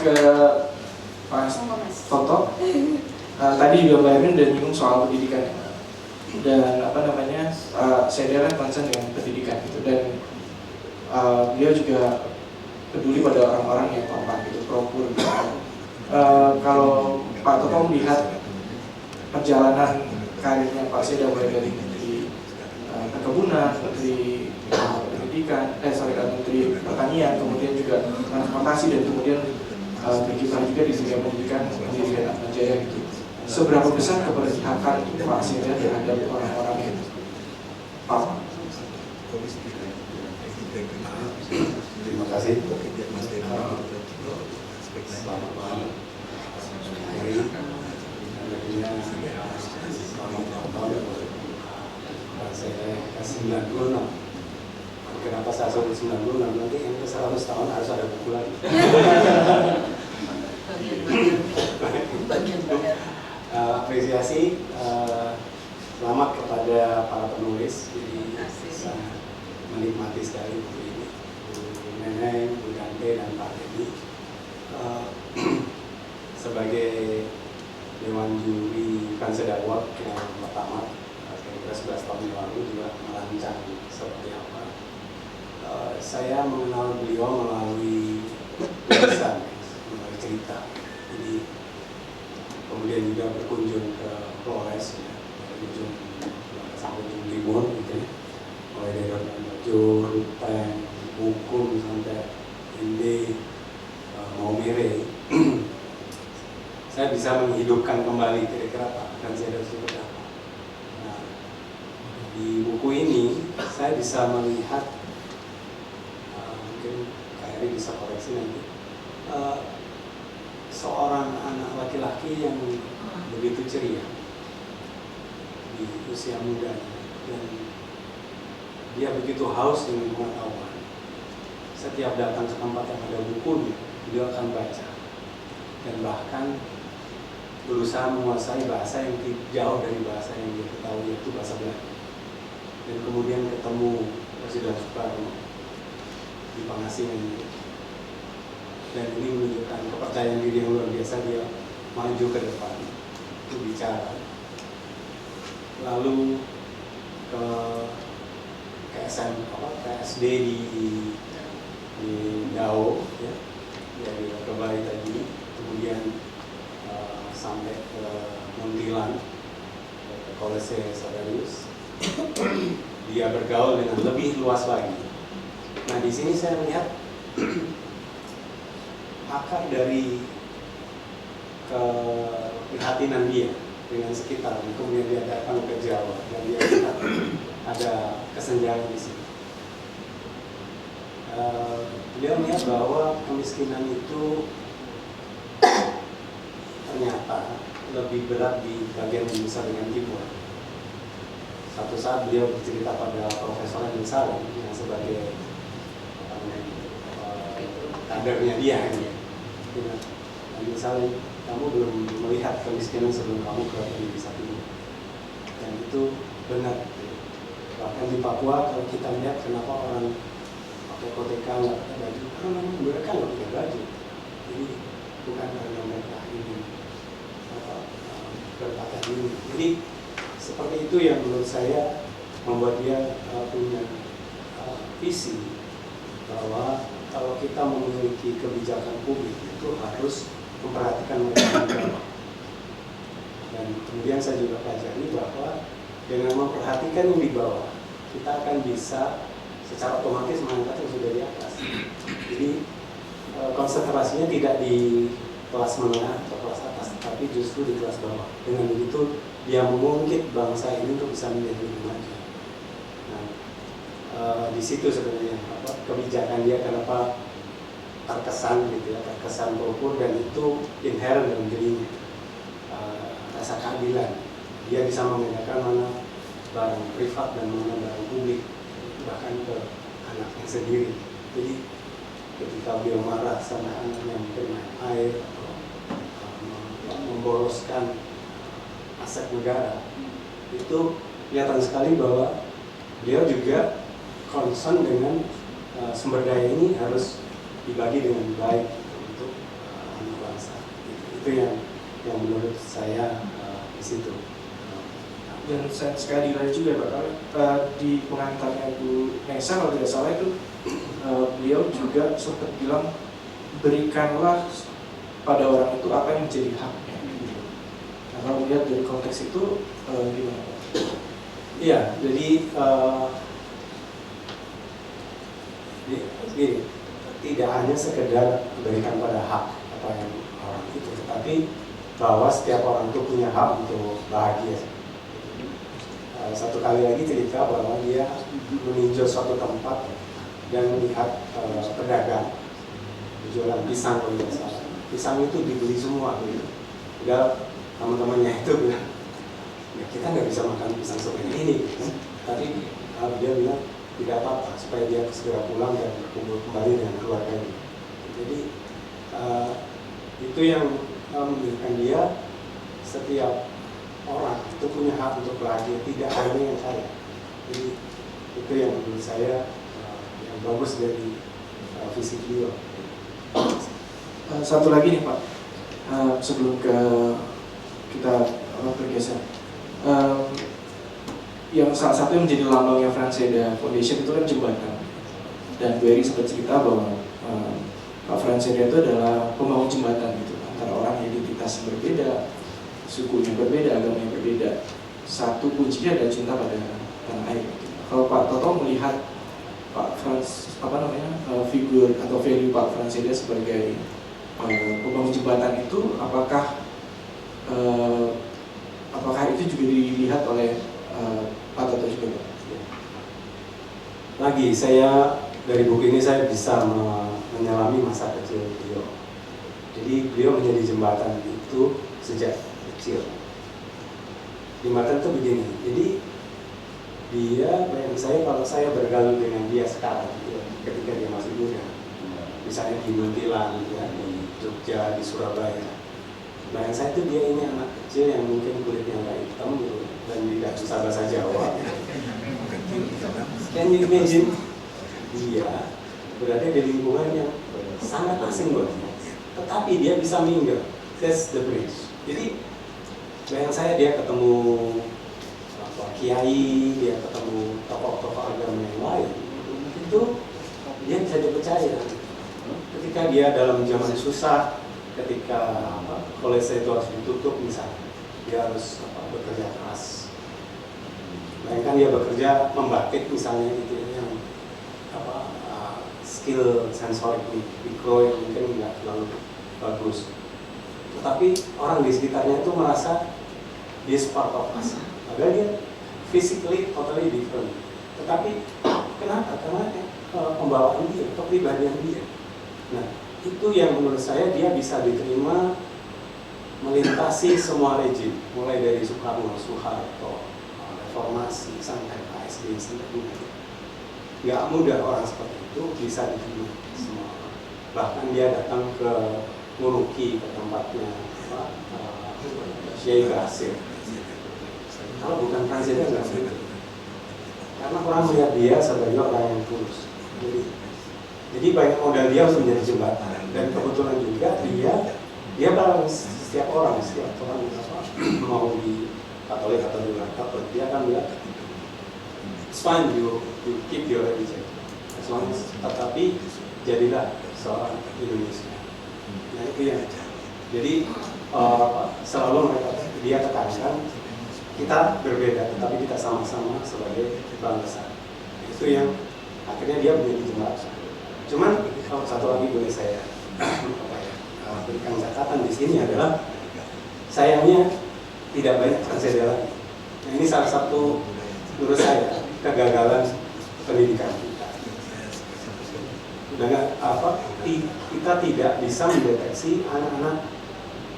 ke Mas Toto. Tadi juga Mbak Erin udah nyinggung soal pendidikan ya. Dan saya kan concern dengan pendidikan gitu, dan beliau juga peduli pada orang-orang yang terpapar gitu, pro-pur gitu. Kalau Pak Toto melihat perjalanan karirnya Pak Seda mulai dari Menteri Perkebunan, Menteri Pendidikan, Menteri Pertanian, kemudian juga transportasi, dan kemudian berkiprah juga di dunia pendidikan Atma Jaya gitu. Seberapa besar keberpihakan Pak Seda terhadap orang-orang yang paham? Terima kasih. Selamat malam. Hari selamat tahun. Saya kasih 96. Kenapa saya sebut 96? Nanti yang ke 100 tahun harus ada buku lagi. Apresiasi, selamat kepada para penulis. Jadi sangat menikmati sekali buku ini, Bu Neneng, Bu Dante, dan Pak Dedi. Sebagai Dewan Juri Kanseda Award yang pertama, kira-kira 11 tahun yang lalu juga merancang seperti apa. Saya mengenal beliau melalui tulisan, melalui cerita. Jadi kemudian juga berkunjung ke Flores, ya, berkunjung sampai ujung timur, gitu ya. Mulai dari Bajur, Ruteng, Hukum sampai Inde, Maumere. Saya bisa menghidupkan kembali kira-kira Pak Kanseda seperti apa. Nah, di buku ini saya bisa melihat, mungkin Kak Eri bisa koreksi nanti, seorang anak laki-laki yang begitu ceria di usia mudanya, dan dia begitu haus dengan pengetahuan. Setiap datang ke tempat yang ada bukunya, dia akan baca, dan bahkan berusaha menguasai bahasa yang jauh dari bahasa yang dia ketahui, yaitu bahasa Belanda. Dan kemudian ketemu Presiden Soekarno di Pangasinan, dan ini menunjukkan kepercayaan diri yang luar biasa. Dia maju ke depan itu bicara, lalu ke SD di Dao, ya, dari ke Bali tadi, kemudian sampai ke Muntilan, ke Kolese Sadarius. Dia bergaul dengan lebih luas lagi. Nah, di sini saya melihat akar dari keprihatinan dia dengan sekitar, kemudian dia datang ke Jawa, dan dia lihat ada kesenjangan di sini. Dia melihat bahwa kemiskinan itu ternyata lebih berat di bagian besar dengan timur. Satu saat beliau bercerita pada Profesor Emil Salim yang sebagai kadernya dia, Emil Salim, kamu belum melihat kemiskinan sebelum kamu ke Indonesia Timur. Dan itu benar. Bahkan di Papua, kalau kita lihat kenapa orang pakai koteka nggak pakai baju, karena mereka nggak punya baju. Jadi bukan karena mereka ini berpakaian ini. Jadi seperti itu yang menurut saya membuat dia punya visi bahwa kalau kita memiliki kebijakan publik itu harus memperhatikan mereka di bawah. Dan kemudian saya juga pelajari bahwa dengan memperhatikan yang di bawah, kita akan bisa secara otomatis mengangkat yang sudah di atas. Jadi konsentrasinya tidak di kelas menengah atau kelas atas, tapi justru di kelas bawah. Dengan begitu dia mengungkit bangsa ini untuk bisa menjadi lebih maju. Nah, di situ sebenarnya kebijakan dia kenapa terkesan gitu ya, terkesan pro, dan itu inherent dalam dirinya, rasa keadilan. Dia bisa membedakan mana barang privat dan mana barang publik, bahkan ke anaknya sendiri. Jadi ketika beliau marah sama anaknya mungkin main air atau memboroskan aset negara, itu kelihatan sekali bahwa beliau juga concern dengan sumber daya ini harus dibagi dengan baik untuk Itu yang menurut saya di situ. Dan sekali lagi juga Pak, di pengantarnya Bu Nesa kalau tidak salah itu beliau juga sempat bilang berikanlah pada orang itu apa yang menjadi haknya. Nah, kalau melihat dari konteks itu gimana Pak? Iya, jadi tidak hanya sekedar berikan pada hak apa yang orang itu, tetapi bahwa setiap orang itu punya hak untuk bahagia. Satu kali lagi cerita bahwa dia meninjau suatu tempat dan melihat pedagang jualan pisang kalau tidak salah. Pisang itu dibeli semua, gitu. Udah teman-temannya itu bilang, ya kita nggak bisa makan pisang seperti ini, gitu. Tapi dia bilang tidak apa-apa supaya dia segera pulang dan kumpul kembali dengan keluarganya. Jadi itu yang menunjukkan dia setiap orang itu punya hak untuk bahagia, tidak hanya yang kaya. Jadi itu yang menurut saya yang bagus dari visi beliau. Satu lagi nih Pak, sebelum kita bergeser, yang salah satu yang menjadi lambangnya Franseda Foundation itu kan jembatan. Dan Bu Eri sempat cerita bahwa Pak Franseda itu adalah pembangun jembatan gitu antara orang yang identitas berbeda, sukunya berbeda, agamanya berbeda. Satu kuncinya adalah cinta pada tanah air. Kalau Pak Toto melihat Pak figur atau value Pak Franseda sebagai pembangun jembatan itu, apakah itu juga dilihat oleh Pak Toto juga? Lagi saya dari buku ini saya bisa menyelami masa kecil beliau. Jadi beliau menjadi jembatan itu sejak kecil. Jembatan itu begini, jadi dia, bayang saya kalau saya bergaul dengan dia sekarang, ya, ketika dia masih muda, misalnya di Muntilan, ya, di Jogja, di Surabaya, bayang saya itu dia ini anak kecil yang mungkin kulitnya nggak hitam gitu, dan tidak bisa bahasa Jawa. Can you imagine dia berada di lingkungan yang sangat asing buat dia, tetapi dia bisa mingle. That's the bridge. Jadi bayang saya dia ketemu kiai, dia ketemu tokoh-tokoh agama yang lain, itu dia bisa dipercaya. Ketika dia dalam zaman susah, ketika kolese itu harus ditutup misalnya, dia harus bekerja keras. Bayangkan dia bekerja membatik misalnya, gitu yang skill sensorik mikro yang mungkin nggak terlalu bagus. Tetapi orang di sekitarnya itu merasa dia part of us. Padahal dia physically totally different. Tetapi kenapa? Karena pembawaan dia, kepribadian dia. Nah, itu yang menurut saya dia bisa diterima melintasi semua rejim, mulai dari Soekarno, Soeharto, reformasi sampai Pak SBY sampai Bung. Gak mudah orang seperti itu bisa diterima semua orang. Bahkan dia datang ke Nguruki, ke tempatnya Syekh Basir. Kalau bukan Franseda nggak mungkin. Karena orang melihat dia sebagai orang yang tulus. Jadi banyak modal dia harus menjadi jembatan. Dan kebetulan juga dia barang setiap orang mau di Katolik atau di luar Katolik, dia akan bilang, it's fine, you keep your religion. As long as, tetapi jadilah seorang Indonesia. Nah itu yang jadi selalu dia tekankan kita berbeda, tetapi kita sama-sama sebagai bangsa. Itu yang akhirnya dia menjadi jembatan. Cuman satu lagi boleh saya berikan catatan di sini adalah sayangnya tidak banyak Franseda lagi. Nah, ini salah satu menurut saya kegagalan pendidikan kita. Dengan kita tidak bisa mendeteksi anak-anak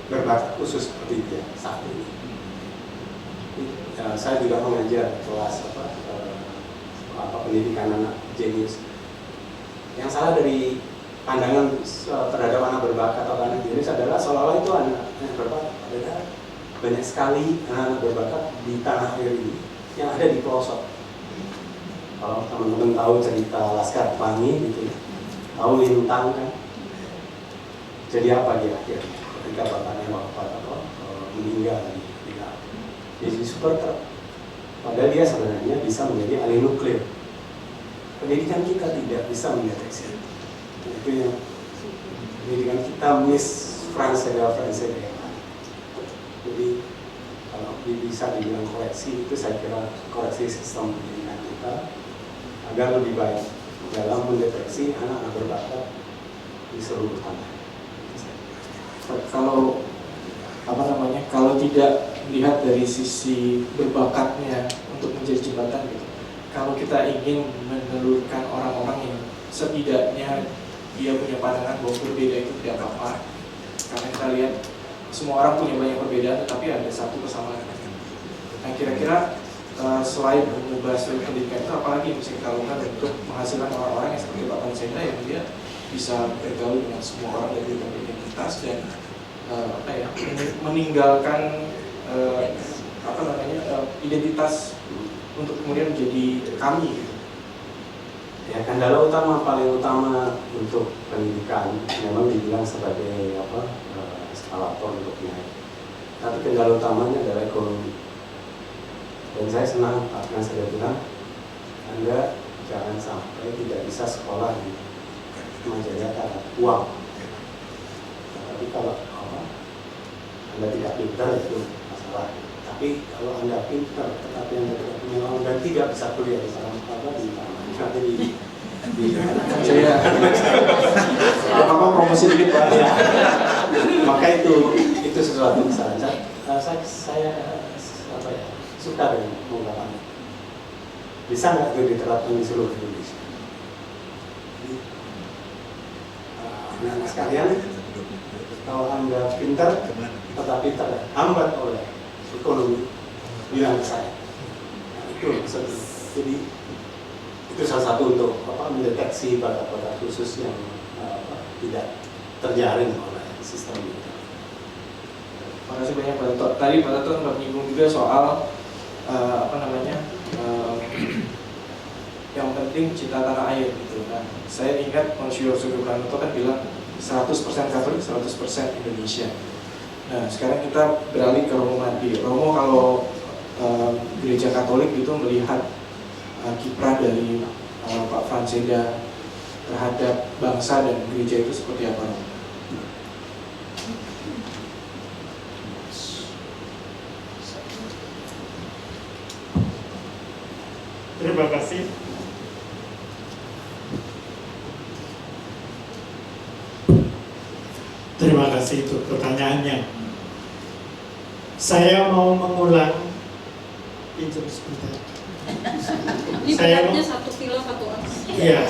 berbakat khusus seperti dia saat ini. Saya juga mengajar kelas pendidikan anak jenius. Yang salah dari pandangan terhadap anak berbakat atau anak jenius adalah seolah-olah itu anak berbakat. Padahal banyak sekali anak berbakat di tanah air ini yang ada di pelosok. Kalau teman-teman tahu cerita Laskar Pelangi gitu ya, tahu Lintang kan, jadi apa dia akhirnya? ketika bapaknya meninggal di Irak. Jadi super truk. Padahal dia sebenarnya bisa menjadi ahli nuklir. Pendidikan kita tidak bisa mendeteksi itu. Itu yang pendidikan kita miss Franseda. Jadi kalau bisa dibilang koreksi, itu saya kira koreksi sistem pendidikan kita agar lebih baik dalam mendeteksi anak-anak berbakat di seluruh tanah. Kalau tidak lihat dari sisi berbakatnya untuk menjadi jembatan gitu, kalau kita ingin menelurkan orang-orang yang setidaknya dia punya pandangan bahwa berbeda itu tidak apa-apa, karena kita lihat semua orang punya banyak perbedaan tetapi ada satu kesamaan. Nah kira-kira selain mengubah sistem pendidikan itu apalagi yang bisa kita lakukan untuk menghasilkan orang-orang yang seperti Pak Franseda yang dia bisa bergaul dengan semua orang dari berbagai identitas dan meninggalkan identitas untuk kemudian menjadi kami gitu. Ya, kendala utama paling utama untuk pendidikan memang dibilang sebagai eskalator untuk naik. Tapi kendala utamanya adalah ekonomi. Dan saya senang karena saya bilang Anda jangan sampai tidak bisa sekolah di Majaya karena uang. Tapi kalau Anda tidak pintar itu masalah. Tapi kalau Anda pintar tetapi Anda tidak punya uang dan tidak bisa kuliah di sana saya apa promosi dikit Pak. Ya. Maka itu sesuatu misalnya saya suka dengan ungkapan bisa nggak itu diterapkan di seluruh Indonesia. Anak-anak sekalian, kalau Anda pintar tetapi terhambat oleh ekonomi, bilang ke saya. Nah, itu maksudnya. Jadi itu salah satu untuk mendeteksi bakat-bakat khusus yang tidak terjaring oleh sistem ini. Terima kasih banyak Pak Toto. Tadi Pak Toto sempat menyinggung juga soal yang penting cinta tanah air gitu. Nah, saya ingat Monsinyur Sukarno kan bilang 100% Katolik, 100% Indonesia. Nah, sekarang kita beralih ke Romo Madi. Romo kalau gereja Katolik itu melihat kiprah dari Pak Franseda terhadap bangsa dan gereja itu seperti apa? Terima kasih. Terima kasih untuk pertanyaannya. Saya mau mengulang. Pinjam sebentar. Ini beratnya 1 kilo 1 ons. Iya.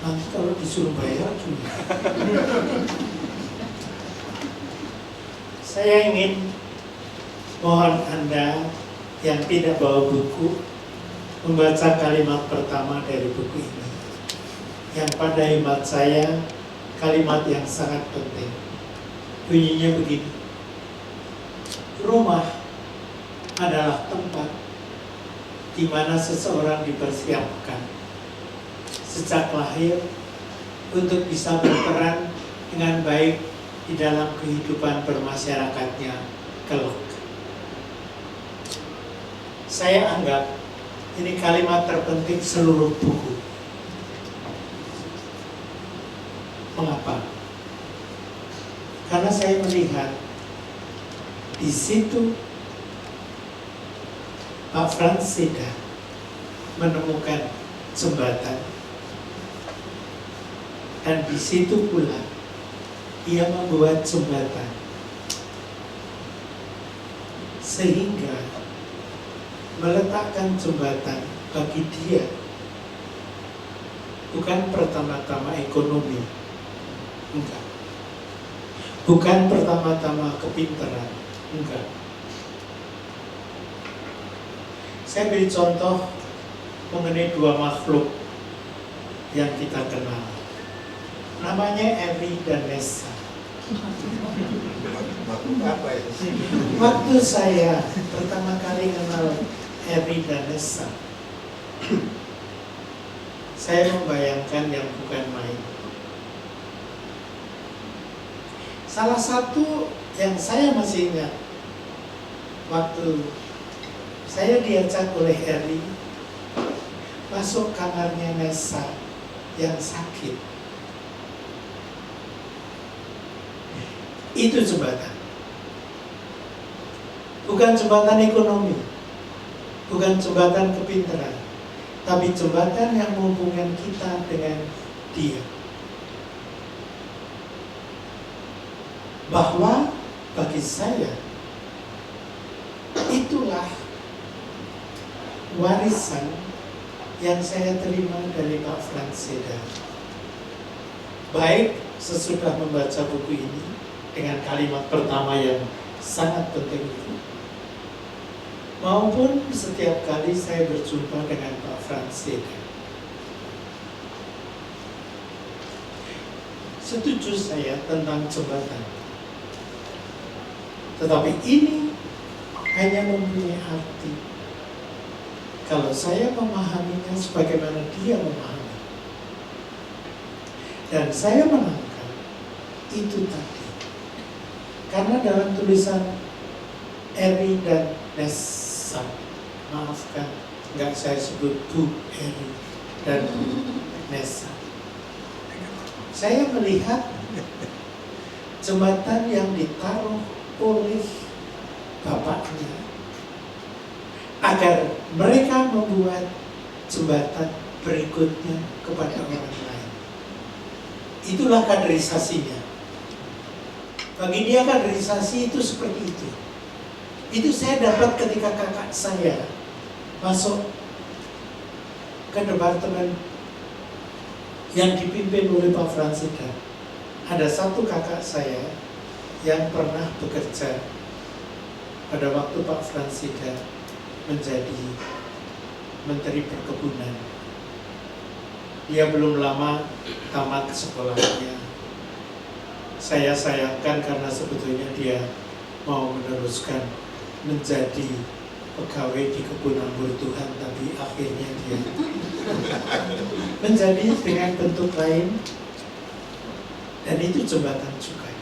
Nanti kalau disuruh bayar gimana? Saya ingin mohon Anda yang tidak bawa buku membaca kalimat pertama dari buku ini. Yang pada hemat saya kalimat yang sangat penting. Bunyinya begini. Rumah adalah tempat di mana seseorang dipersiapkan sejak lahir untuk bisa berperan dengan baik di dalam kehidupan bermasyarakatnya kelak. Saya anggap ini kalimat terpenting seluruh buku. Mengapa? Karena saya melihat di situ Pak Franseda menemukan jembatan, dan di situ pula ia membuat jembatan sehingga meletakkan jembatan bagi dia bukan pertama-tama ekonomi, enggak, bukan pertama-tama kepintaran, enggak. Saya beri contoh mengenai 2 makhluk yang kita kenal. Namanya Eri dan Nessa. Apa itu? Waktu saya pertama kali kenal Eri dan Nessa, saya membayangkan yang bukan main. Salah satu yang saya masih ingat, waktu saya diajak oleh Eri masuk kamarnya Nessa yang sakit. Itu jembatan. Bukan jembatan ekonomi, bukan jembatan kepintaran, tapi jembatan yang menghubungkan kita dengan Dia. Bahwa bagi saya itulah warisan yang saya terima dari Pak Franseda. Baik sesudah membaca buku ini dengan kalimat pertama yang sangat penting itu, maupun setiap kali saya berjumpa dengan Pak Franseda. Setuju saya tentang jembatan, tetapi ini hanya mempunyai arti kalau saya memahaminya sebagaimana dia memahami. Dan saya menangkap itu tadi. Karena dalam tulisan Eri dan Nessa, maafkan, nggak saya sebut Bu Eri dan Nessa, saya melihat jembatan yang ditaruh oleh bapaknya agar mereka membuat jembatan berikutnya kepada orang lain. Itulah kaderisasinya. Bagi dia kaderisasi itu seperti itu. Itu saya dapat ketika kakak saya masuk ke departemen yang dipimpin oleh Pak Franseda. Ada satu kakak saya yang pernah bekerja pada waktu Pak Franseda menjadi Menteri Perkebunan. Dia belum lama tamat sekolahnya. Saya sayangkan karena sebetulnya dia mau meneruskan menjadi pegawai di kebun anggur Tuhan, tapi akhirnya dia menjadi dengan bentuk lain, dan itu jembatan juga.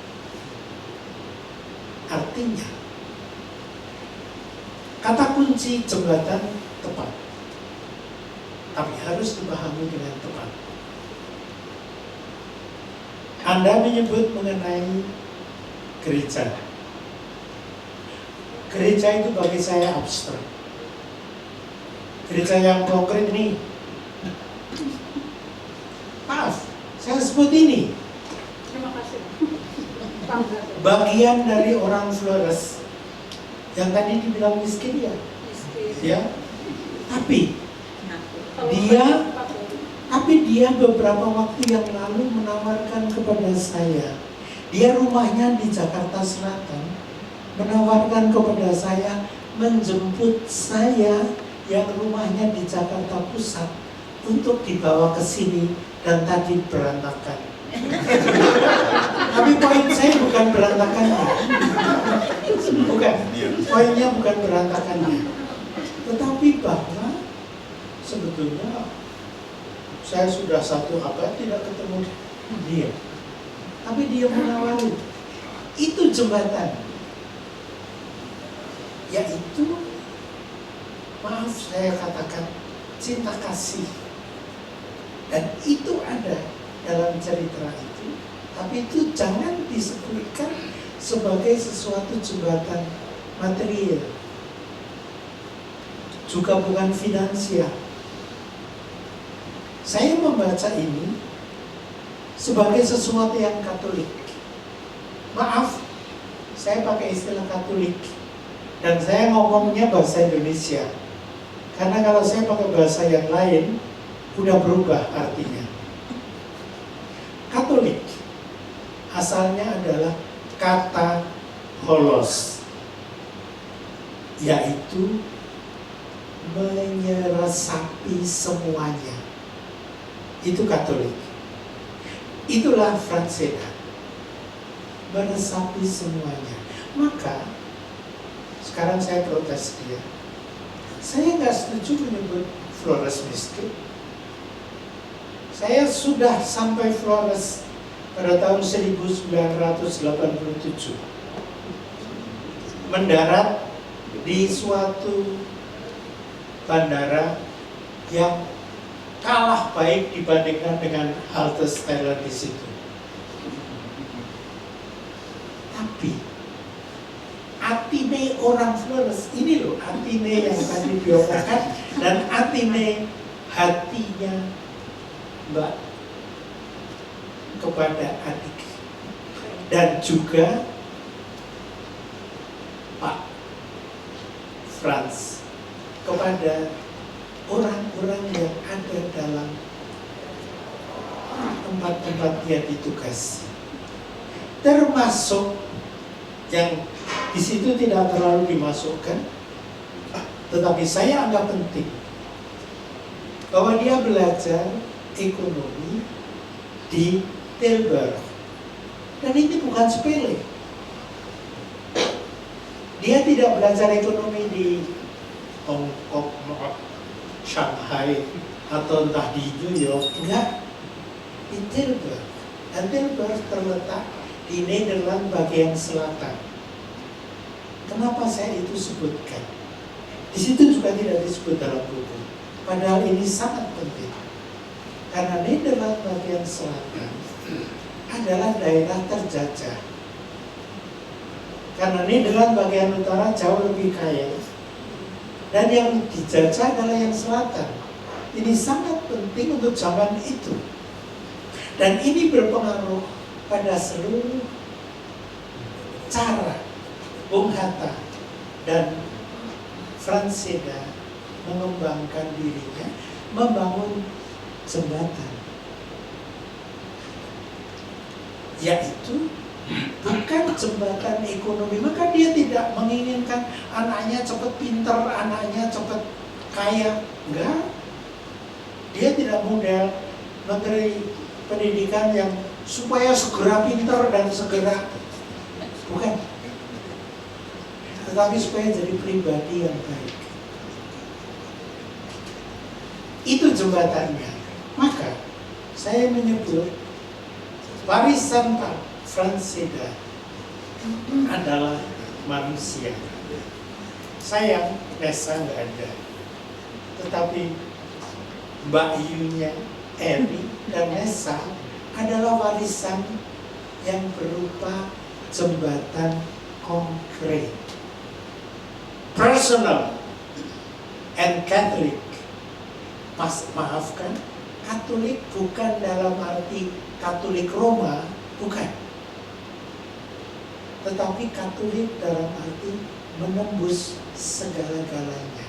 Artinya, kata kunci jembatan tepat, tapi harus dipahami dengan tepat. Anda menyebut mengenai gereja. Gereja itu bagi saya abstrak. Gereja yang konkret nih, maaf, saya sebut ini Terima kasih. bagian dari orang Flores yang tadi dibilang miskin ya, ya. Tapi dia beberapa waktu yang lalu menawarkan kepada saya, dia rumahnya di Jakarta Selatan, menawarkan kepada saya menjemput saya yang rumahnya di Jakarta Pusat untuk dibawa ke sini, dan tadi berantakan. Tapi poin saya bukan berantakannya, bukan. Poinnya bukan berantakannya, tetapi bahwa sebetulnya saya sudah 1 abad tidak ketemu dia, tapi dia menawari. Itu jembatan, yaitu, maaf saya katakan, cinta kasih. Dan itu ada dalam cerita itu, tapi itu jangan disebutkan sebagai sesuatu jembatan material, juga bukan finansial. Saya membaca ini sebagai sesuatu yang Katolik. Maaf, saya pakai istilah Katolik, dan saya ngomongnya bahasa Indonesia, karena kalau saya pakai bahasa yang lain udah berubah artinya. Katolik asalnya adalah kata holos, yaitu menyerapi semuanya. Itu Katolik. Itulah Franseda, meresapi semuanya. Maka sekarang saya protes dia. Saya nggak setuju menyebut Flores miskin. Saya sudah sampai Flores pada tahun 1987 mendarat di suatu bandara yang kalah baik dibandingkan dengan halte Steller di situ. Tapi atine orang Flores ini loh, atine yang tadi diomongkan dan atine hatinya Mbak kepada adik dan juga Pak Franz kepada orang-orang yang ada dalam tempat-tempat dia ditugasi, termasuk yang di situ tidak terlalu dimasukkan, tetapi saya anggap penting bahwa dia belajar ekonomi di Tilburg, dan ini bukan sepele. Dia tidak belajar ekonomi di Hong Kong, Shanghai, atau entah di New York, enggak, di Tilburg. Dan Tilburg terletak di Nederland bagian selatan. Kenapa saya itu sebutkan? Di situ juga tidak disebut dalam buku. Padahal ini sangat penting. Karena Nederland bagian selatan adalah daerah terjajah. Karena Nederland bagian utara jauh lebih kaya. Dan yang dijajah adalah yang selatan. Ini sangat penting untuk zaman itu. Dan ini berpengaruh pada seluruh cara Bung Hatta dan Franz Seda mengembangkan dirinya, membangun jembatan. Yaitu bukan jembatan ekonomi, maka dia tidak menginginkan anaknya cepat pintar, anaknya cepat kaya. Enggak. Dia tidak model menteri pendidikan yang supaya segera pintar dan segera, bukan. Tetapi supaya jadi pribadi yang baik. Itu jembatannya. Maka saya menyebut warisan Pak Franz Seda adalah manusia. Sayang Nessa nggak ada, tetapi Mbak Yunya, Eri dan Nessa adalah warisan yang berupa jembatan konkret, personal and Catholic. Maafkan, Katolik bukan dalam arti Katolik Roma, bukan. Tetapi Katolik dalam arti menembus segala-galanya,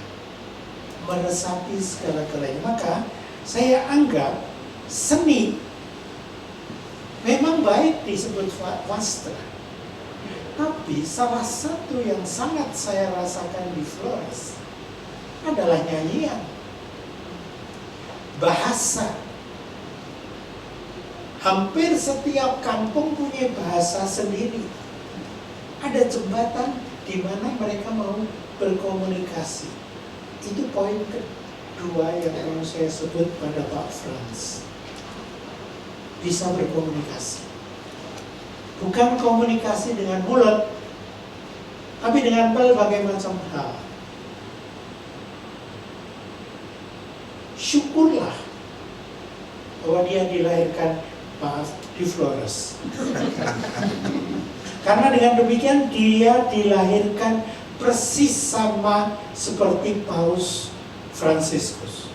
meresapi segala-galanya. Maka saya anggap seni memang baik disebut wastra. Tapi salah satu yang sangat saya rasakan di Flores adalah nyanyian. Bahasa. Hampir setiap kampung punya bahasa sendiri. Ada jembatan di mana mereka mau berkomunikasi. Itu poin kedua yang mau saya sebut pada Pak Franz. Bisa berkomunikasi. Bukan komunikasi dengan mulut, tapi dengan berbagai macam hal. Syukurlah bahwa dia dilahirkan di Flores. Karena dengan demikian dia dilahirkan persis sama seperti Paus Fransiskus.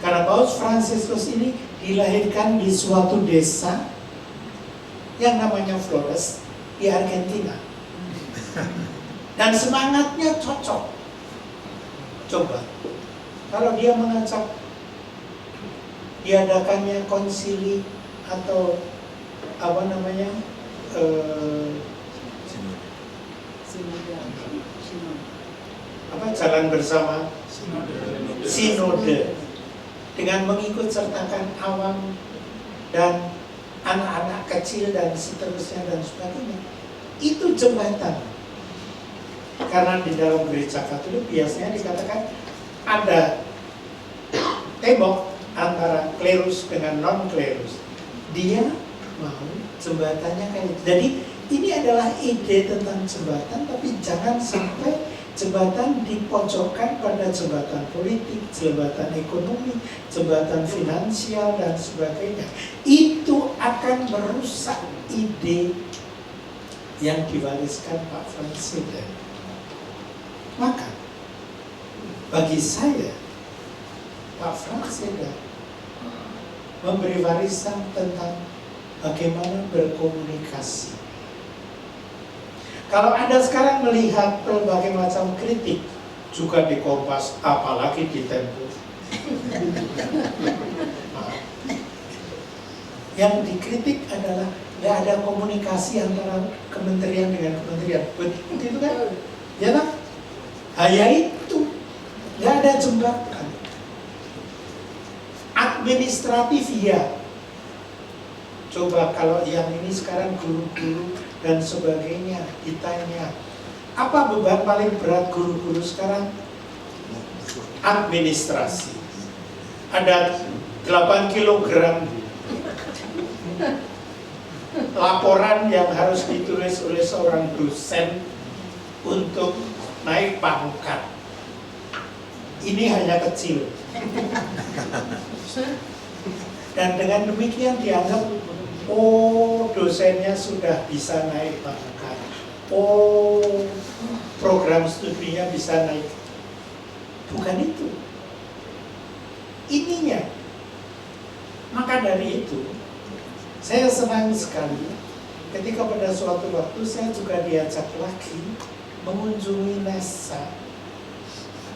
Karena Paus Fransiskus ini dilahirkan di suatu desa yang namanya Flores di Argentina. Dan semangatnya cocok. Coba, kalau dia mengajak diadakannya konsili atau apa namanya jalan bersama sinode dengan mengikut sertakan awam dan anak-anak kecil dan seterusnya dan sebagainya, itu jembatan. Karena di dalam gereja Katolik biasanya dikatakan ada tembok antara klerus dengan non klerus. Dia mau jembatannya kayak gitu. Jadi ini adalah ide tentang jembatan, tapi jangan sampai jembatan dipojokkan pada jembatan politik, jembatan ekonomi, jembatan finansial, dan sebagainya. Itu akan merusak ide yang diwariskan Pak Franseda. Maka, bagi saya, Pak Franseda memberi warisan tentang bagaimana berkomunikasi. Kalau Anda sekarang melihat berbagai macam kritik, juga di Kompas, apalagi di Tempo, yang dikritik adalah nggak ada komunikasi antara kementerian dengan kementerian. Begitu kan? Ya kan? Ya itu, nggak ada jembatan. Administratif ya. Coba kalau yang ini sekarang guru-guru dan sebagainya ditanya, apa beban paling berat guru-guru sekarang? Administrasi. Ada 8 kilogram laporan yang harus ditulis oleh seorang dosen untuk naik pangkat. Ini hanya kecil. Dan dengan demikian dianggap, oh dosennya sudah bisa naik pangkat, oh program studinya bisa naik. Bukan itu ininya. Maka dari itu saya senang sekali ketika pada suatu waktu saya juga diajak lagi mengunjungi Nessa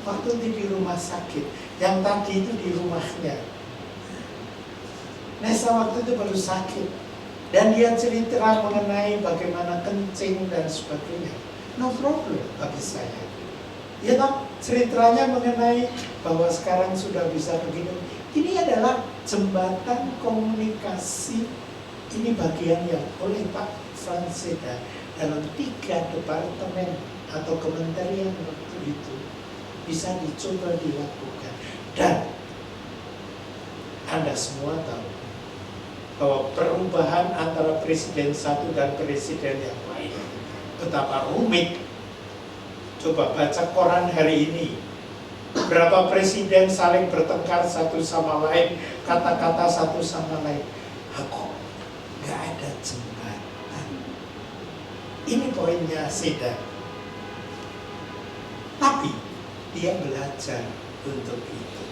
waktu itu di rumah sakit, yang tadi itu di rumahnya. Nessa waktu itu baru sakit dan dia cerita mengenai bagaimana kencing dan sebagainya. No problem bagi saya. Ya toh, ceritanya mengenai bahwa sekarang sudah bisa begini. Ini adalah jembatan komunikasi. Ini bagian yang oleh Pak Franseda dalam 3 departemen atau kementerian waktu itu bisa dicoba dilakukan. Dan Anda semua tahu bahwa perubahan antara presiden satu dan presiden yang lain betapa rumit. Coba baca koran hari ini, berapa presiden saling bertengkar satu sama lain, kata-kata satu sama lain. Kok nggak ada jembatan? Ini poinnya Seda. Tapi dia belajar untuk itu.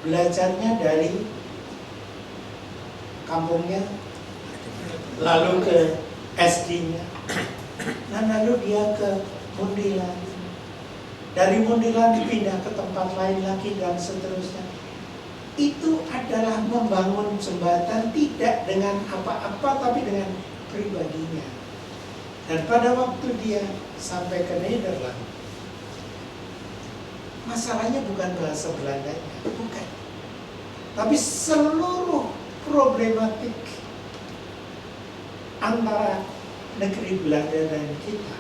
Belajarnya dari kampungnya, lalu ke SD-nya, dan lalu dia ke Mundilan. Dari Mundilan dipindah ke tempat lain lagi dan seterusnya. Itu adalah membangun jembatan tidak dengan apa-apa tapi dengan pribadinya. Dan pada waktu dia sampai ke Nederland, masalahnya bukan bahasa Belandanya, bukan. Tapi seluruh problematik antara negeri Belanda dan kita.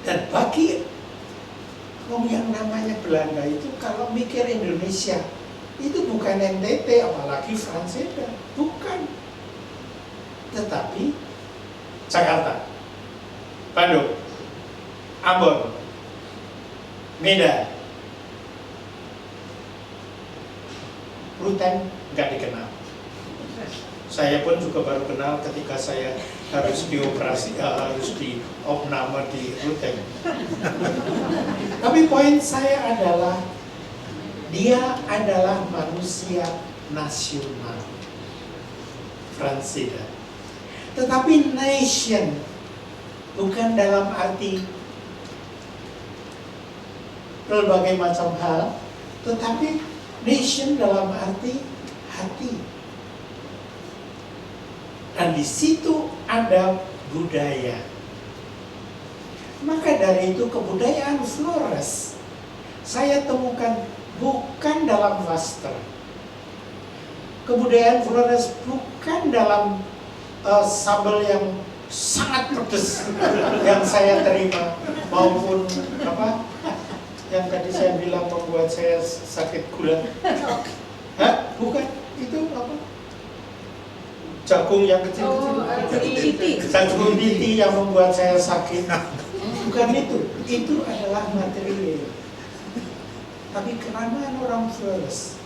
Dan bagi yang namanya Belanda itu kalau mikir Indonesia itu bukan NTT apalagi Franseda, bukan. Tetapi Jakarta, Bandung, Ambon, Medan, Ruteng nggak dikenal. Saya pun juga baru kenal ketika saya harus dioperasi, harus diopname di Ruteng. Tapi poin saya adalah dia adalah manusia nasional, Franseda. Tetapi nation bukan dalam arti berbagai macam hal, tetapi nation dalam arti hati. Dan di situ ada budaya. Maka dari itu kebudayaan Flores saya temukan bukan dalam Vaster. Kebudayaan Flores bukan dalam sambal yang sangat pedas yang saya terima, maupun apa yang tadi saya bilang membuat saya sakit gula. Hah? Bukan, itu apa? jagung yang kecil-kecil. Titi. Jagung titi yang membuat saya sakit. Bukan itu adalah material. Tapi keramaian orang Flores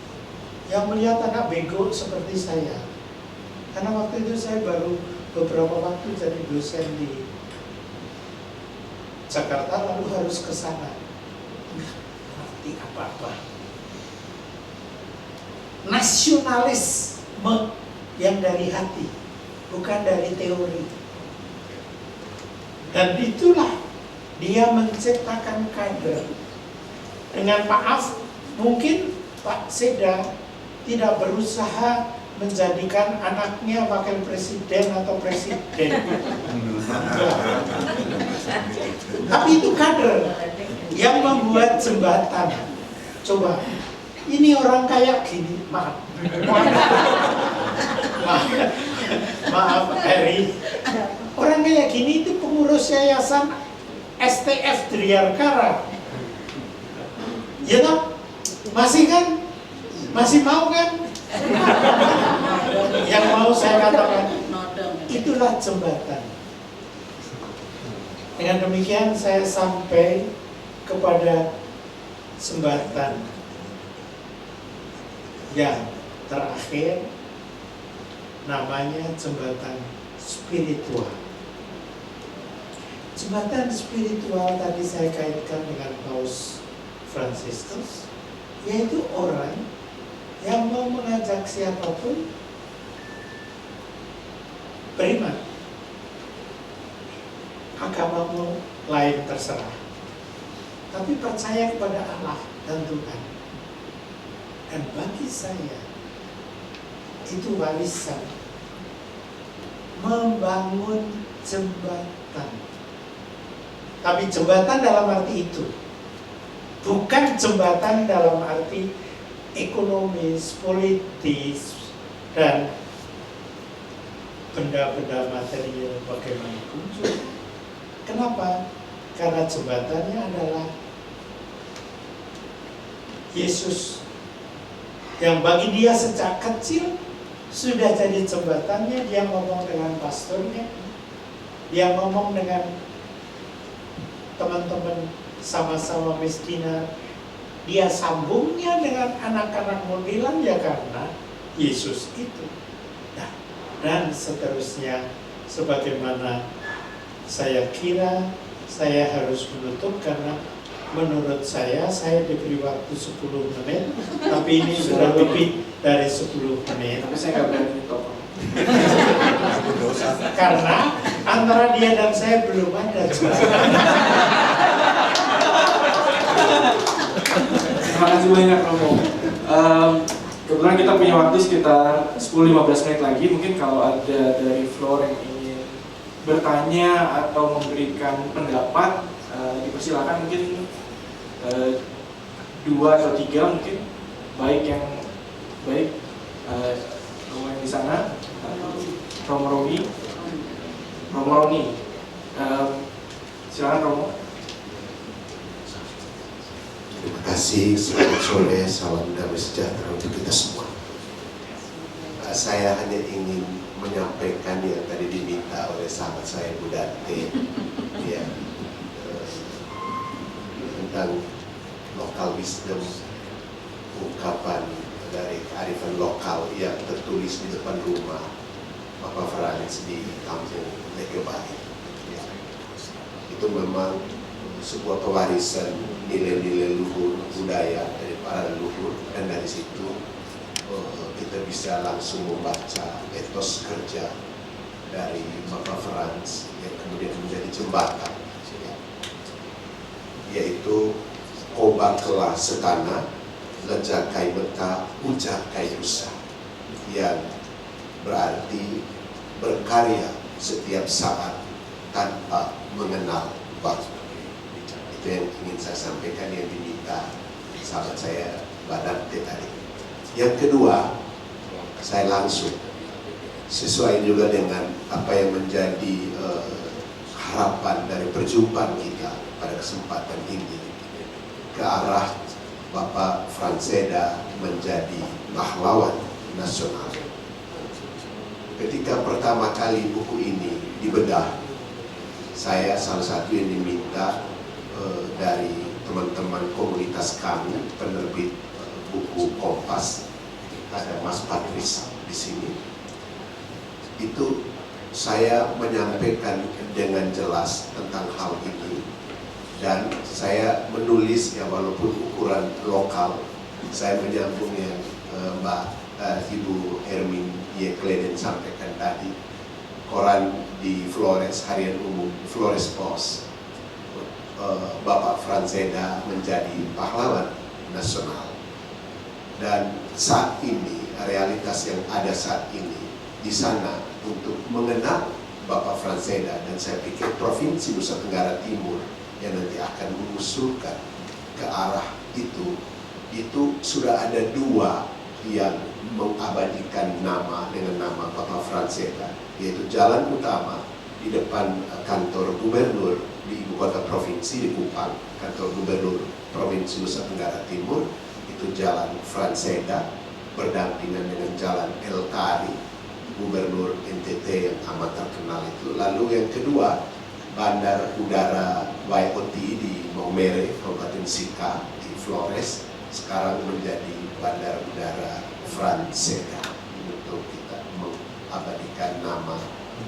yang melihat anak bego seperti saya. Karena waktu itu saya baru beberapa waktu jadi dosen di Jakarta, lalu harus ke sana. Nggak ngerti apa-apa. Nasionalisme yang dari hati, bukan dari teori. Dan itulah dia menciptakan kader. Dengan maaf, mungkin Pak Seda tidak berusaha menjadikan anaknya wakil presiden atau presiden. Tapi itu kader yang membuat jembatan. Coba, ini orang kayak gini, maaf, Heri. Orang kayak gini itu pengurus yayasan STF Driarkara. Ya toh? Masih kan? Masih mau kan? Yang mau saya katakan, itulah jembatan. Dengan demikian saya sampai kepada jembatan yang terakhir, namanya jembatan spiritual. Jembatan spiritual tadi saya kaitkan dengan Paus Fransiskus, yaitu orang yang mau mengajak siapapun beriman. Agamamu lain terserah, tapi percaya kepada Allah dan Tuhan. Dan bagi saya itu warisan membangun jembatan. Tapi jembatan dalam arti itu, bukan jembatan dalam arti ekonomis, politis, dan benda-benda material bagaimanapun. Kenapa? Karena jembatannya adalah Yesus, yang bagi dia sejak kecil sudah jadi jembatannya. Dia ngomong dengan pastornya, dia ngomong dengan teman-teman sama-sama miskinan, dia sambungnya dengan anak-anak modelan ya karena Yesus itu. Nah, dan seterusnya, sebagaimana saya kira saya harus menutup karena menurut saya diberi waktu 10 menit, tapi ini sudah lebih dari 10 menit. Tapi saya nggak berani top. Karena antara dia dan saya belum ada jembatan. Terima kasih banyak Romo. Kebetulan kita punya waktu sekitar 10-15 menit lagi. Mungkin kalau ada dari floor yang ingin bertanya atau memberikan pendapat, dipersilakan. Mungkin 2 atau 3 mungkin. Baik Romo yang di sana, Romo Roni. Silakan Romo. Terima kasih, selamat sore, salam damai sejahtera untuk kita semua. Saya hanya ingin menyampaikan yang tadi diminta oleh sahabat saya Budante, ya, tentang local wisdom, ungkapan dari kearifan lokal yang tertulis di depan rumah Bapak Frans di kampung Lekebai. Ya. Itu memang sebuah pewarisan nilai-nilai luhur budaya dari para leluhur, dan dari situ kita bisa langsung membaca etos kerja dari Bapak Frans yang kemudian menjadi jembatan, yaitu Koba Kelah Sekana, Lejakai Meta, Ujakai Rusa, yang berarti berkarya setiap saat tanpa mengenal waktu. Itu yang ingin saya sampaikan, yang diminta sahabat saya Badante tadi. Yang kedua, saya langsung sesuai juga dengan apa yang menjadi harapan dari perjumpaan kita pada kesempatan ini, ke arah Bapak Franseda menjadi pahlawan nasional. ketika pertama kali buku ini dibedah, saya salah satu yang diminta dari teman-teman komunitas kami, penerbit buku Kompas, ada Mas Patris di sini. Itu saya menyampaikan dengan jelas tentang hal ini, dan saya menulis ya walaupun ukuran lokal. Saya menyambung yang Ibu Hermin Yekleden sampaikan tadi, koran di Flores, harian umum Flores Post, Bapak Franseda menjadi pahlawan nasional. Dan saat ini, realitas yang ada saat ini di sana untuk mengenal Bapak Franseda, dan saya pikir Provinsi Nusa Tenggara Timur yang nanti akan mengusulkan ke arah itu sudah ada 2 yang mengabadikan nama dengan nama Bapak Franseda, yaitu jalan utama di depan kantor gubernur di ibu kota provinsi di Kupang, kantor gubernur Provinsi Nusa Tenggara Timur, itu jalan Franseda berdampingan dengan jalan El Tari, gubernur NTT yang amat terkenal itu. Lalu yang kedua, bandar udara YOT di Maumere, Kabupaten Sika di Flores, sekarang menjadi bandar udara Franseda, untuk kita mengabadikan nama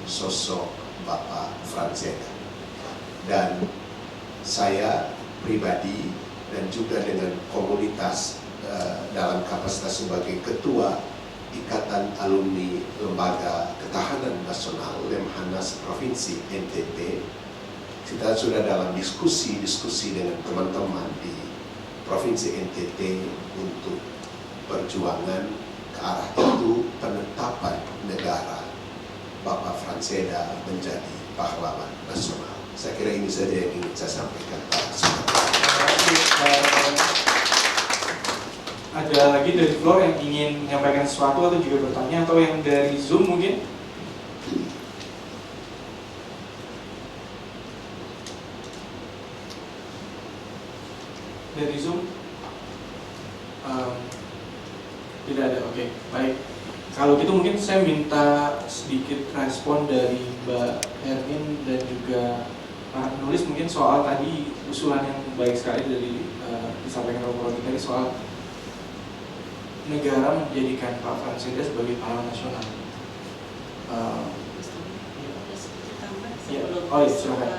sosok Bapak Franseda. Dan saya pribadi dan juga dengan komunitas dalam kapasitas sebagai ketua Ikatan Alumni Lembaga Ketahanan Nasional Lemhanas Provinsi NTT, kita sudah dalam diskusi dengan teman-teman di Provinsi NTT untuk perjuangan ke arah itu, penetapan negara Bapak Franseda menjadi pahlawan nasional. Saya kira ini saja yang ingin saya sampaikan. Ada lagi dari floor yang ingin menyampaikan sesuatu atau juga bertanya, atau yang dari Zoom mungkin? Dari Zoom? Tidak ada, oke, baik. Kalau gitu mungkin saya minta sedikit respon dari Mbak Hermin dan juga para penulis mungkin soal tadi usulan yang baik sekali dari disampaikan Romo Rodi tadi soal negara menjadikan Pak Franseda sebagai pahlawan nasional. Oh iya, silakan.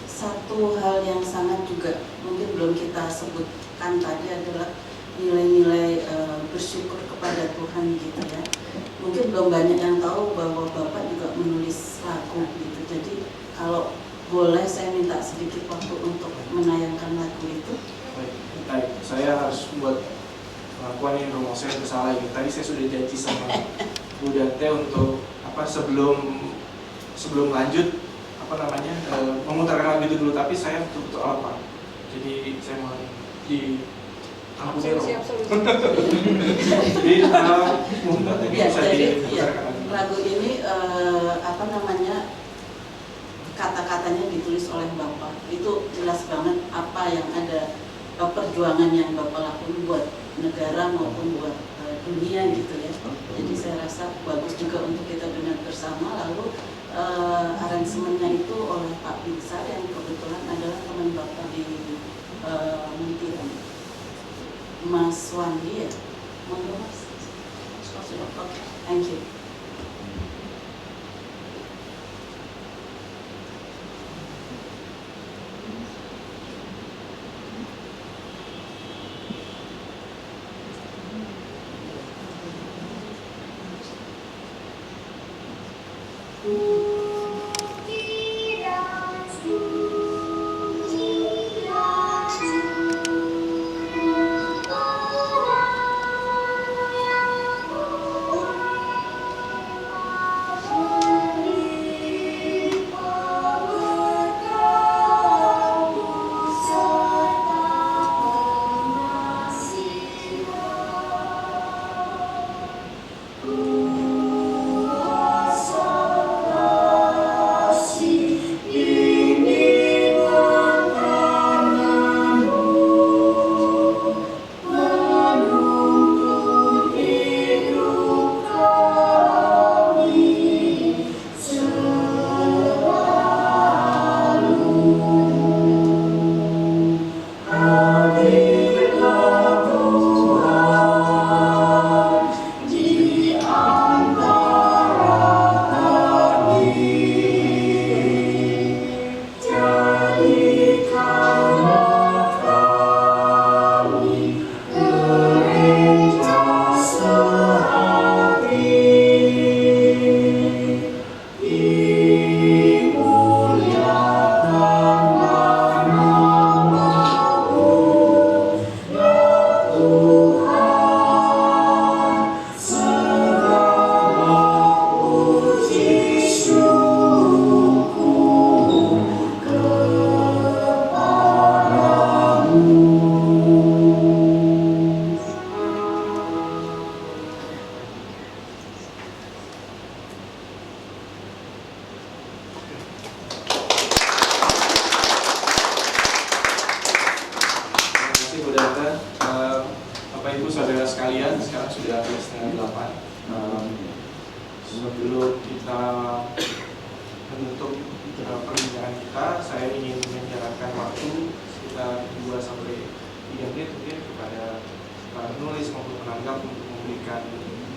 Satu hal yang sangat juga mungkin belum kita sebutkan tadi adalah nilai-nilai bersyukur kepada Tuhan gitu ya. Mungkin belum banyak yang tahu bahwa Bapak juga menulis lagu gitu. Jadi kalau boleh saya minta sedikit waktu untuk menayangkan lagu itu. Baik, saya harus buat pengakuan ini Romo, saya bersalah ini. Tadi saya sudah janji sama Bu Dante untuk sebelum lanjut memutarkan lagu itu dulu, tapi saya betul-betul apa. Jadi saya mau di Siap. Jadi mungkin bisa diputarkan lagi. Lagu ini kata-katanya ditulis oleh Bapak. Itu jelas banget apa yang ada, perjuangan yang Bapak lakukan buat negara maupun buat dunia gitu ya. Jadi saya rasa bagus juga untuk kita dengar bersama. Lalu aransemennya itu oleh Pak Binsar yang kebetulan adalah teman Bapak di Muntilan, Mas Wandi ya. Monggo Mas. Oke, thank you. Ibu saudara sekalian, sekarang sudah 7:30. Sebelum kita menutup perbincangan kita, saya ingin menyarankan waktu sekitar 2 sampai 3 menit mungkin kepada para penulis maupun penanggap untuk memberikan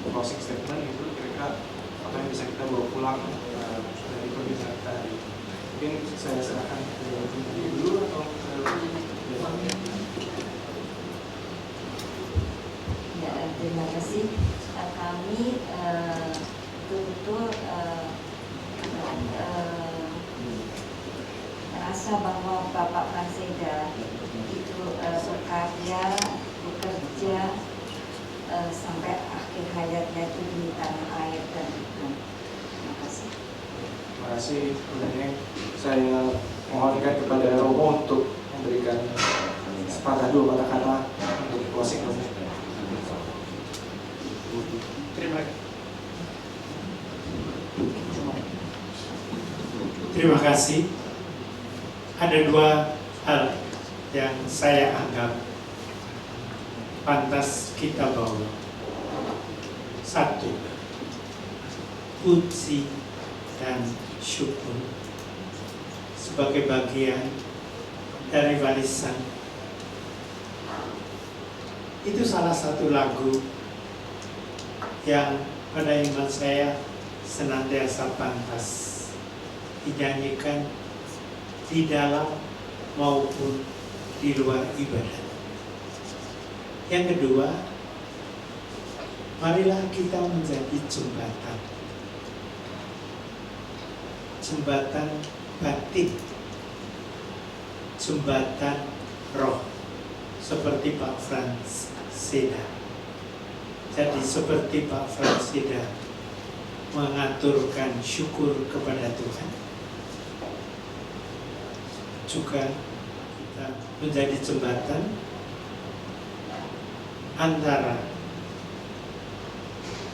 closing statement. Itu kira-kira apa yang bisa kita bawa pulang dari perbincangan kita hari ini. Mungkin saya serahkan ke Ibu dulu atau Ya, terima kasih. Kami betul-betul merasa bahwa Bapak Franseda itu berkarya, bekerja sampai akhir hayatnya itu di tanah air dan hukum. Terima kasih. Terima kasih. Kemudian saya mohonkan kepada Romo untuk memberikan sepatah dua patah kata untuk closing statement. Terima kasih. Ada 2 hal yang saya anggap pantas kita bawa. 1, puji dan syukur sebagai bagian dari warisan. Itu salah satu lagu yang pada iman saya senantiasa pantas dinyanyikan di dalam maupun di luar ibadah. Yang kedua, marilah kita menjadi jembatan. Jembatan batin, jembatan roh, seperti Pak Franseda. Jadi seperti Pak Franseda mengaturkan syukur kepada Tuhan, juga kita menjadi jembatan antara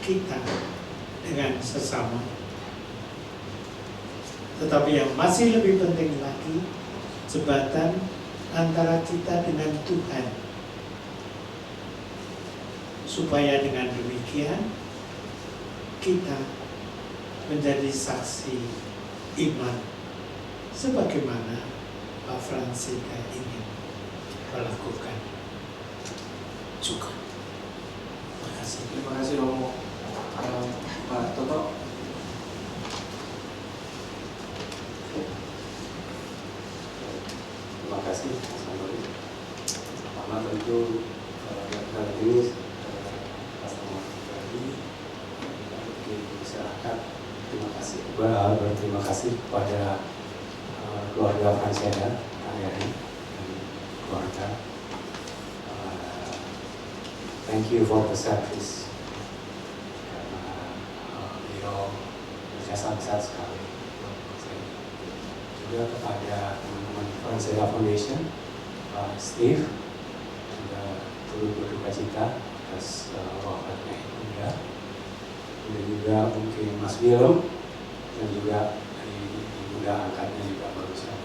kita dengan sesama. Tetapi yang masih lebih penting lagi, jembatan antara kita dengan Tuhan, supaya dengan demikian kita menjadi saksi iman sebagaimana Pak Franseda ingin melakukan juga. Terima kasih. Terima kasih Romo. Pak Toto. Terima kasih Mas Andori. Pertama tentu dalam ini pasangan pribadi bagi masyarakat, terima kasih. Berterima kasih kepada keluarga Franseda, KRI dan keluarga. Thank you for the service. Karena beliau berjasa besar sekali. Juga kepada teman-teman Franseda Foundation, Pak Steve, juga turut berduka cita atas wafatnya Ibunda. Dan juga mungkin Mas Willem dan juga dari Ibunda angkatnya juga barusan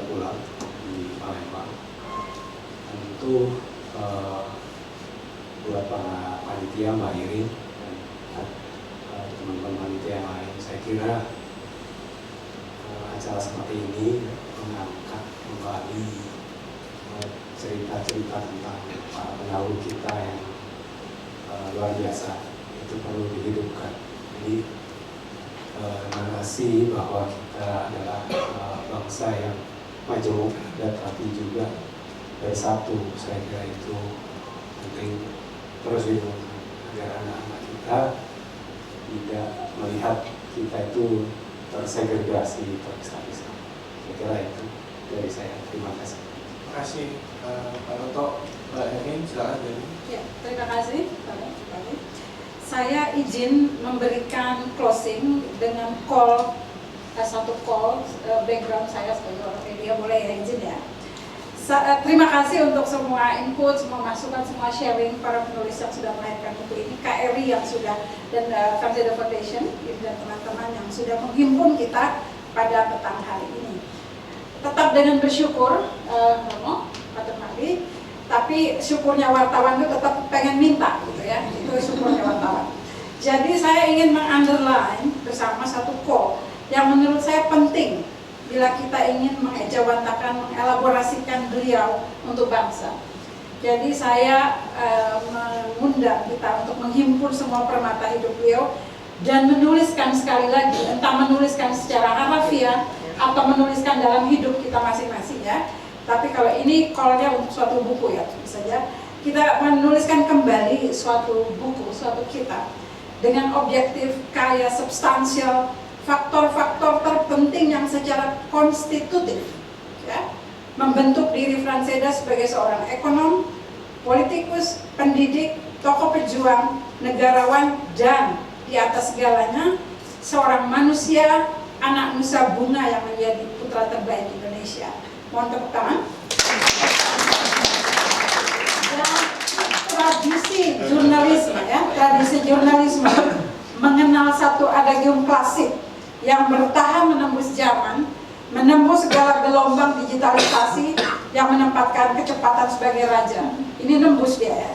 pulang di Palembang. Tentu buat para panitia, Mbak Irin dan teman-teman panitia yang lain, saya kira acara seperti ini mengangkat kembali cerita-cerita tentang para pendahulu kita yang luar biasa, itu perlu dihidupkan. Jadi narasi bahwa kita adalah bangsa yang majemuk dan tapi juga bersatu, saya kira itu penting terus dihidupkan agar anak-anak kita tidak melihat kita itu tersegregasi, terpisah-pisah. Saya kira itu dari saya. Terima kasih. Terima kasih Pak Toto. Mbak Erin, silakan dari. Ya, terima kasih. Saya izin memberikan closing dengan satu call background saya sebagai orang media, boleh ya izin ya. Terima kasih untuk semua input, semua masukan, semua sharing para penulis yang sudah melahirkan buku ini, KRI yang sudah, dan Franseda Foundation dan teman-teman yang sudah menghimpun kita pada petang hari ini. Tetap dengan bersyukur, Romo, Pak Termadi, Tapi syukurnya wartawan itu tetap pengen minta gitu ya, itu syukurnya wartawan. Jadi saya ingin meng-underline bersama satu quote yang menurut saya penting bila kita ingin mengejawantakan, mengelaborasikan beliau untuk bangsa. Jadi saya mengundang kita untuk menghimpun semua permata hidup beliau dan menuliskan sekali lagi, entah menuliskan secara harafiah atau menuliskan dalam hidup kita masing-masing ya. Tapi kalau ini call-nya untuk suatu buku ya, tentu saja kita menuliskan kembali suatu buku, suatu kitab dengan objektif, kaya, substansial, faktor-faktor terpenting yang secara konstitutif ya, membentuk diri Franseda sebagai seorang ekonom, politikus, pendidik, tokoh pejuang, negarawan, dan di atas segalanya seorang manusia, anak nusa bunga yang menjadi putra terbaik Indonesia. Mohon tepuk tangan. Dan tradisi jurnalisme ya, tradisi jurnalisme mengenal satu adagium klasik yang bertahan menembus zaman, menembus segala gelombang digitalisasi yang menempatkan kecepatan sebagai raja. Ini nembus dia ya.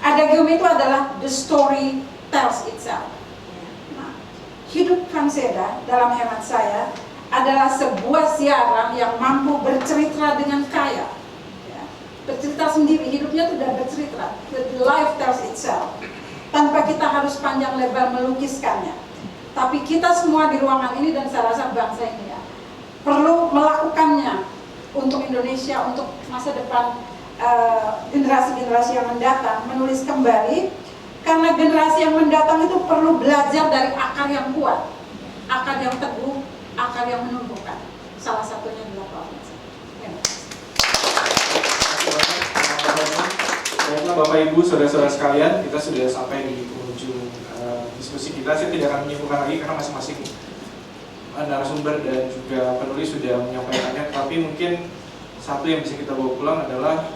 Adagium itu adalah the story tells itself. Nah, hidup Franseda dalam hemat saya adalah sebuah siaran yang mampu bercerita dengan kaya. Ya. Bercerita sendiri, hidupnya sudah bercerita. The life tells itself. Tanpa kita harus panjang lebar melukiskannya. Tapi kita semua di ruangan ini dan saya rasa bangsa ini ya, perlu melakukannya untuk Indonesia, untuk masa depan generasi-generasi yang mendatang, menulis kembali, karena generasi yang mendatang itu perlu belajar dari akar yang kuat, akar yang teguh, akar yang menumbuhkan. Salah satunya adalah provinsi. Baiklah Bapak Ibu, saudara-saudara sekalian, kita sudah sampai di penghujung diskusi kita. Saya tidak akan menyimpulkan lagi karena masing-masing narasumber dan juga penulis sudah menyampaikannya. Tapi mungkin satu yang bisa kita bawa pulang adalah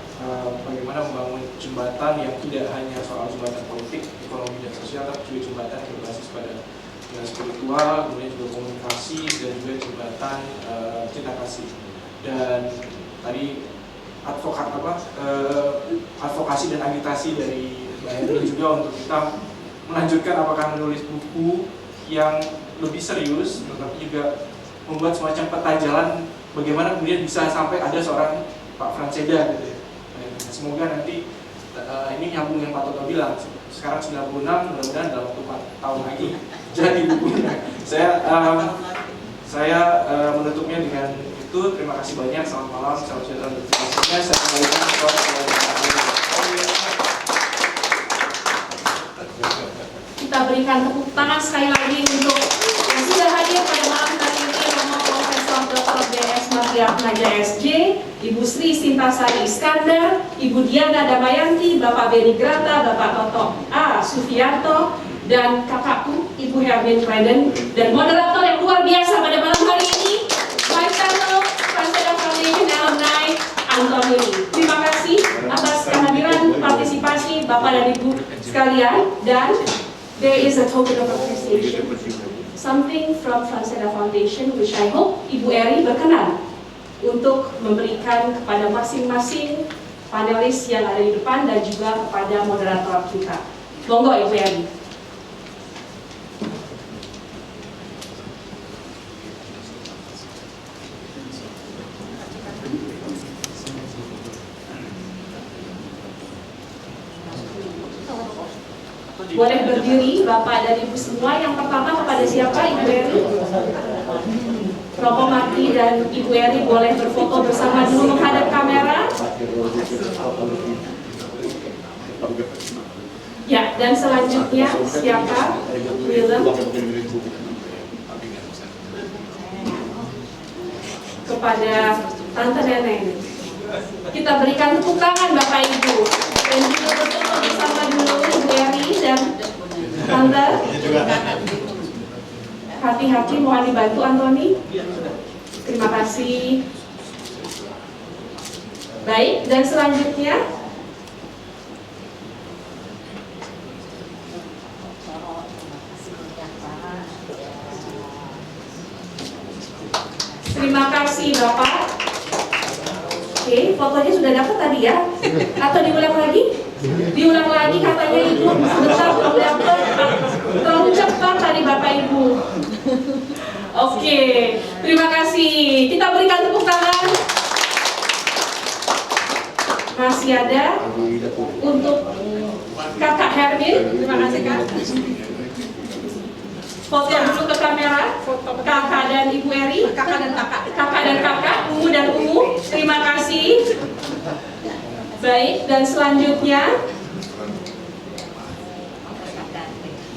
bagaimana membangun jembatan yang tidak hanya soal jembatan politik, ekonomi dan sosial, tapi juga jembatan yang berbasis pada spiritual, kemudian juga komunikasi dan juga jembatan cinta kasih. Dan tadi advokasi dan agitasi dari Mbak Hendri juga untuk kita melanjutkan apakah menulis buku yang lebih serius, tetapi juga membuat semacam peta jalan bagaimana kemudian bisa sampai ada seorang Pak Franseda gitu ya. Semoga nanti ini nyambung yang Pak Toto bilang, sekarang 96, mudah-mudahan dalam waktu 4 tahun lagi jadi bukunya. Saya menutupnya dengan itu. Terima kasih banyak, selamat malam, salam sejahtera untuk kita semuanya. Saya kembalikan kita berikan tepuk tangan sekali lagi untuk yang sudah hadir pada malam hari ini, Romo Profesor Dr. D.S. Maria Naja SJ, Ibu Sri Sintasari Iskandar, Ibu Diana Damayanti, Bapak Beni Grata, Bapak Toto A. Sufianto, dan kakakku Ibu Hermin Kreden, dan moderator yang luar biasa pada malam hari ini, my fellow Franseda Foundation Alumni Antoni. Terima kasih atas kehadiran partisipasi Bapak dan Ibu sekalian. Dan there is a token of appreciation, something from Franseda Foundation, which I hope Ibu Eri berkenan untuk memberikan kepada masing-masing panelis yang ada di depan dan juga kepada moderator kita. Monggo Ibu Eri. Boleh berdiri Bapak dan Ibu semua. Yang pertama kepada siapa? Ibu Eri. Romo Marti dan Ibu Eri boleh berfoto bersama dulu menghadap kamera. Ya, dan selanjutnya siapa? Willem. Kepada Tante Neneng. Kita berikan tepuk tangan Bapak Ibu. Dan juga berfoto bersama dulu Ibu Eri dan Tante. Hati-hati, mohon dibantu Antoni. Terima kasih. Baik, dan selanjutnya terima kasih Bapak. Oke. fotonya sudah dapat tadi ya? Atau diulang lagi? Diulang lagi katanya Ibu, sebentar belum dapat. Terlalu cepat tadi Bapak Ibu. Oke, terima kasih. Kita berikan tepuk tangan. Masih ada untuk Kakak Hermin. Terima kasih Kak. Foto dulu ke kamera. Kakak dan Ibu Eri. Kakak dan kakak. Kakak dan kakak. Ungu dan Ungu. Terima kasih. Baik, dan selanjutnya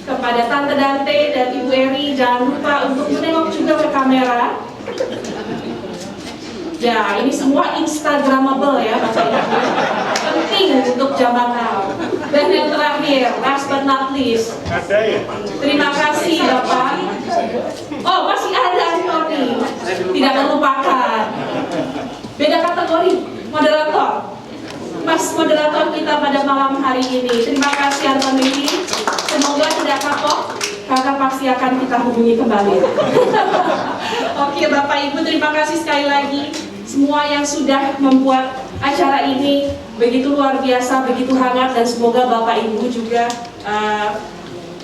kepada Tante Dante dan Ibu Eri, jangan lupa untuk menengok juga ke kamera. Ya, ini semua instagramable ya Bapak Ibu. Penting untuk zaman now. Dan yang terakhir, last but not least, terima kasih Bapak. Oh, masih ada Antoni. Tidak terlupakan. Beda kategori, moderator. Mas moderator kita pada malam hari ini. Terima kasih Antoni. Semoga tidak kapok. Kakak pasti akan kita hubungi kembali. Oke Bapak Ibu, terima kasih sekali lagi semua yang sudah membuat acara ini begitu luar biasa, begitu hangat, dan semoga Bapak Ibu juga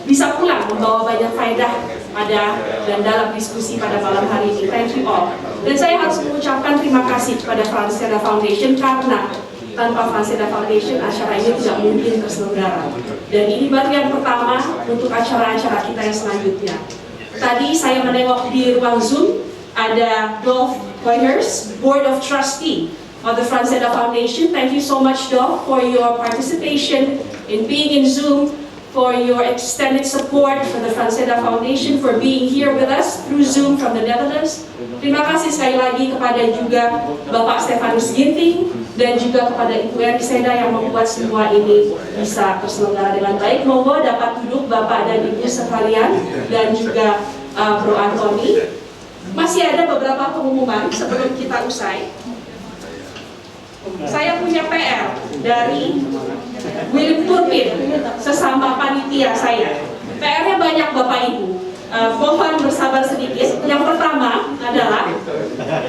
bisa pulang membawa banyak faedah pada dan dalam diskusi pada malam hari ini. Thank you all. Dan saya harus mengucapkan terima kasih kepada Franceda Foundation karena tanpa Franceda Foundation acara ini tidak mungkin terselenggara. Dan ini baru yang pertama untuk acara-acara kita yang selanjutnya. Tadi saya menengok di ruang Zoom ada Dolph Poyers, Board of Trustee of the Franceda Foundation. Thank you so much, Dolph, for your participation in being in Zoom, for your extended support for the Franceda Foundation, for being here with us through Zoom from the Netherlands. Terima kasih sekali lagi kepada juga Bapak Stefanus Ginting dan juga kepada Ibu Eri Seda yang membuat semua ini bisa terselenggara dengan baik. Monggo dapat duduk Bapak dan Ibu sekalian dan juga Bro Antoni. Masih ada beberapa pengumuman sebelum kita usai. Saya punya PR dari William Turpin, sesama panitia saya. PR-nya banyak Bapak Ibu. Mohon bersabar sedikit. Yang pertama adalah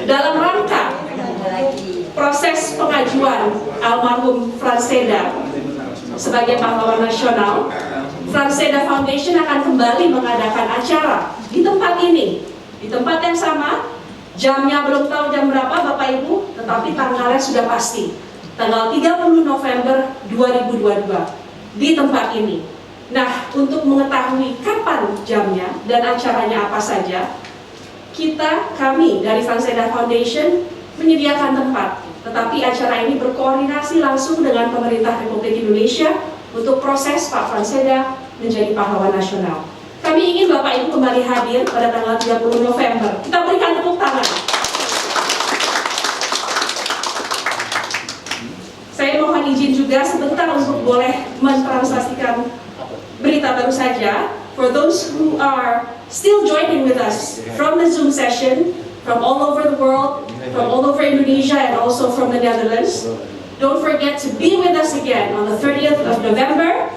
dalam rangka proses pengajuan almarhum Franceda sebagai pahlawan nasional, Franceda Foundation akan kembali mengadakan acara di tempat ini, di tempat yang sama. Jamnya belum tahu jam berapa Bapak Ibu, tetapi tanggalnya sudah pasti. Tanggal 30 November 2022 di tempat ini. Nah, untuk mengetahui kapan jamnya dan acaranya apa saja, kami dari Franceda Foundation menyediakan tempat. Tetapi acara ini berkoordinasi langsung dengan pemerintah Republik Indonesia untuk proses Pak Franceda menjadi pahlawan nasional. Kami ingin Bapak Ibu kembali hadir pada tanggal 30 November. Kita berikan tepuk tangan. Saya mohon izin juga sebentar untuk boleh mentranslasikan berita baru saja. For those who are still joining with us from the Zoom session, from all over the world, from all over Indonesia and also from the Netherlands, don't forget to be with us again on the 30th of November.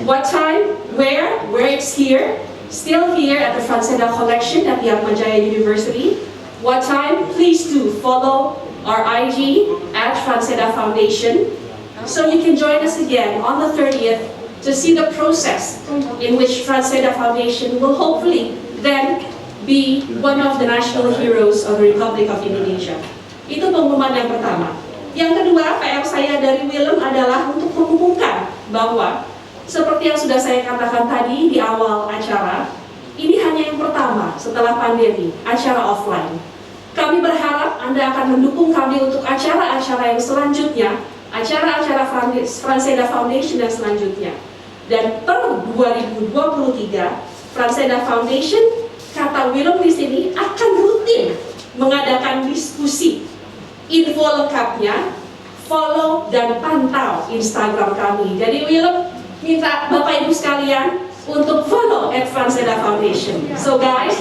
What time? Where? Where it's here. Still here at the Franceda Collection at the Atmajaya University. What time? Please do follow our IG at Franceda Foundation so you can join us again on the 30th to see the process in which Franceda Foundation will hopefully then be one of the national heroes of the Republic of Indonesia. Itu pengumuman yang pertama. Yang kedua, PR saya dari Willem adalah untuk mengumumkan bahwa seperti yang sudah saya katakan tadi di awal acara, ini hanya yang pertama setelah pandemi, acara offline. Kami berharap Anda akan mendukung kami untuk acara-acara yang selanjutnya, acara-acara Franceda Foundation yang selanjutnya. Dan per 2023, Franceda Foundation, kata Willem di sini, akan rutin mengadakan diskusi. Info lengkapnya, follow dan pantau Instagram kami. Jadi Willem minta Bapak Ibu sekalian untuk follow at Franceda Foundation. So guys,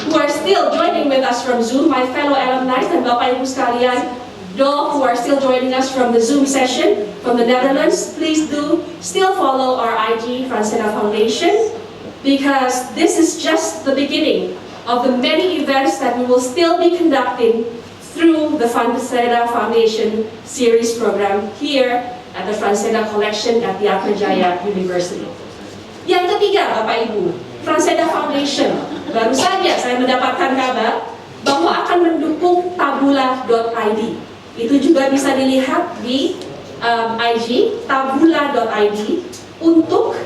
who are still joining with us from Zoom, my fellow alumni dan Bapak Ibu sekalian, those who are still joining us from the Zoom session from the Netherlands, please do still follow our IG Franceda Foundation, because this is just the beginning of the many events that we will still be conducting through the Franseda Foundation series program here at the Franseda Collection at the Atmajaya University. Yang ketiga, Bapak Ibu, Franseda Foundation baru saja saya mendapatkan kabar bahwa akan mendukung tabula.id. Itu juga bisa dilihat di IG tabula.id untuk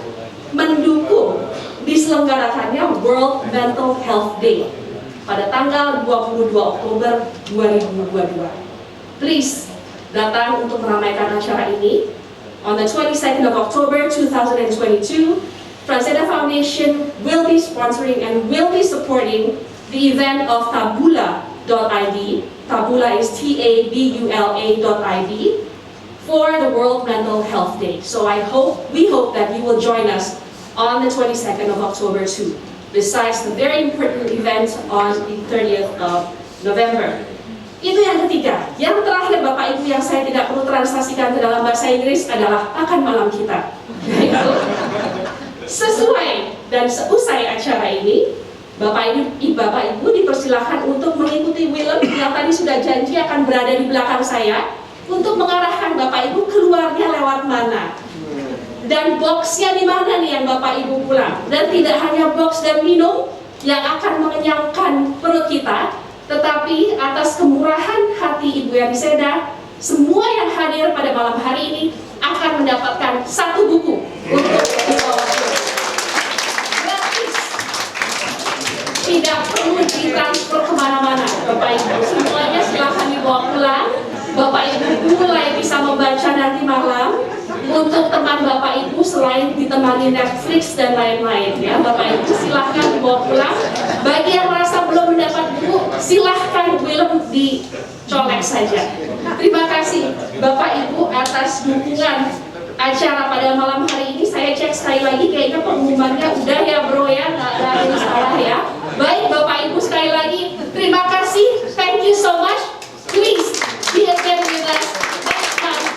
mendukung diselenggarakannya World Mental Health Day pada tanggal 22 Oktober 2022. Please datang untuk meramaikan acara ini. On the 22nd of October 2022, Franseda Foundation will be sponsoring and will be supporting the event of tabula.id. Tabula is TABULA.id for the World Mental Health Day. So we hope that you will join us on the 22nd of October too, besides the very important event on the 30th of November. Itu yang ketiga. Yang terakhir Bapak Ibu yang saya tidak perlu translasikan ke dalam bahasa Inggris adalah makan malam kita. Sesuai dan seusai acara ini, Bapak Ibu dipersilahkan untuk mengikuti Willem yang tadi sudah janji akan berada di belakang saya untuk mengarahkan Bapak Ibu keluarnya lewat mana dan boxnya di mana nih yang Bapak Ibu pulang. Dan tidak hanya box dan minum yang akan mengenyangkan perut kita, tetapi atas kemurahan hati Ibu Yani Seda, semua yang hadir pada malam hari ini akan mendapatkan satu buku untuk dibawa pulang. Tidak perlu ditransfer kemana-mana, Bapak Ibu. Semuanya silahkan dibawa pulang. Bapak Ibu mulai bisa membaca nanti malam. Untuk teman Bapak Ibu selain ditemani Netflix dan lain-lain ya, Bapak Ibu silahkan dibawa pulang. Bagi yang merasa belum mendapat buku, silahkan Willem dicolek saja. Terima kasih Bapak Ibu atas dukungan acara pada malam hari ini. Saya cek sekali lagi, kayaknya pengumumannya udah ya bro ya, nggak ada yang salah ya. Baik Bapak Ibu, sekali lagi terima kasih, thank you so much. Please be again with us next time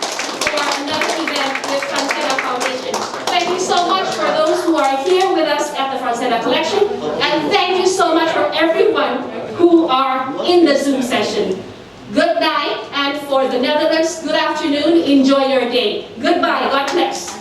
for another event with Franseda Foundation. Thank you so much for those who are here with us at the Franseda Collection, and thank you so much for everyone who are in the Zoom session. Good night, and for the Netherlands, good afternoon, enjoy your day. Goodbye, God bless.